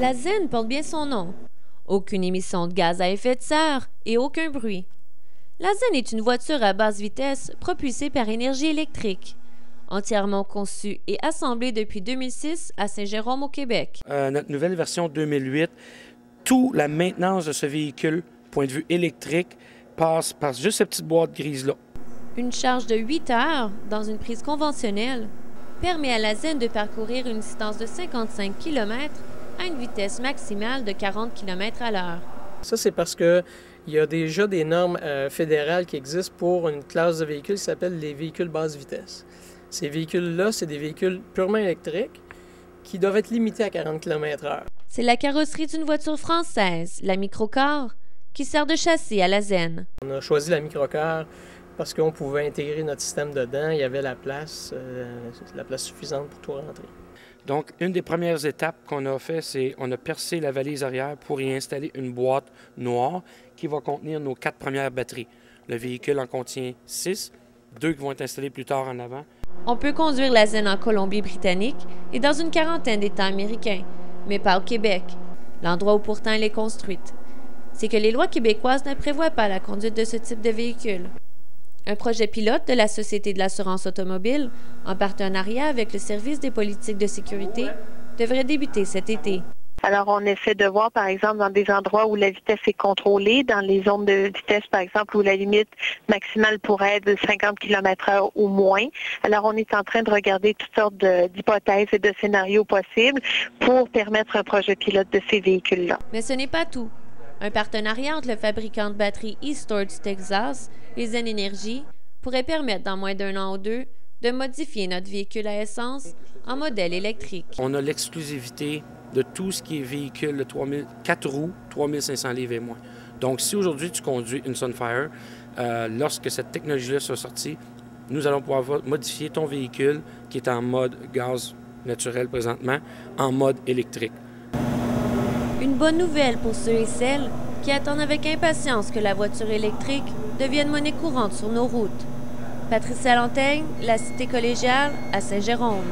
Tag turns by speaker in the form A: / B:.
A: La Zen porte bien son nom. Aucune émission de gaz à effet de serre et aucun bruit. La Zen est une voiture à basse vitesse propulsée par énergie électrique, entièrement conçue et assemblée depuis 2006 à Saint-Jérôme au Québec.
B: Notre nouvelle version 2008, toute la maintenance de ce véhicule, point de vue électrique, passe par juste cette petite boîte grise-là.
A: Une charge de 8 heures dans une prise conventionnelle permet à la Zen de parcourir une distance de 55 km à une vitesse maximale de 40 km à l'heure.
C: Ça, c'est parce qu'il y a déjà des normes fédérales qui existent pour une classe de véhicules qui s'appelle les véhicules basse vitesse. Ces véhicules-là, c'est des véhicules purement électriques qui doivent être limités à 40 km/h.
A: C'est la carrosserie d'une voiture française, la Microcar, qui sert de châssis à la Zen.
C: On a choisi la Microcar parce qu'on pouvait intégrer notre système dedans. Il y avait la place suffisante pour tout rentrer.
B: Donc, une des premières étapes qu'on a fait, c'est qu'on a percé la valise arrière pour y installer une boîte noire qui va contenir nos 4 premières batteries. Le véhicule en contient 6, 2 qui vont être installés plus tard en avant.
A: On peut conduire la Zen en Colombie-Britannique et dans une quarantaine d'États américains, mais pas au Québec, l'endroit où pourtant elle est construite. C'est que les lois québécoises ne prévoient pas la conduite de ce type de véhicule. Un projet pilote de la Société de l'assurance automobile, en partenariat avec le Service des politiques de sécurité, devrait débuter cet été.
D: Alors, on essaie de voir, par exemple, dans des endroits où la vitesse est contrôlée, dans les zones de vitesse, par exemple, où la limite maximale pourrait être de 50 km/h ou moins. Alors, on est en train de regarder toutes sortes d'hypothèses et de scénarios possibles pour permettre un projet pilote de ces véhicules-là.
A: Mais ce n'est pas tout. Un partenariat entre le fabricant de batteries eStorage Texas et Zen Energy pourrait permettre, dans moins d'1 an ou 2, de modifier notre véhicule à essence en modèle électrique.
B: On a l'exclusivité de tout ce qui est véhicule de 4 roues, 3500 livres et moins. Donc, si aujourd'hui tu conduis une Sunfire, lorsque cette technologie-là sera sortie, nous allons pouvoir modifier ton véhicule qui est en mode gaz naturel présentement, en mode électrique.
A: Une bonne nouvelle pour ceux et celles qui attendent avec impatience que la voiture électrique devienne monnaie courante sur nos routes. Patricia Lantaigne, La Cité collégiale, à Saint-Jérôme.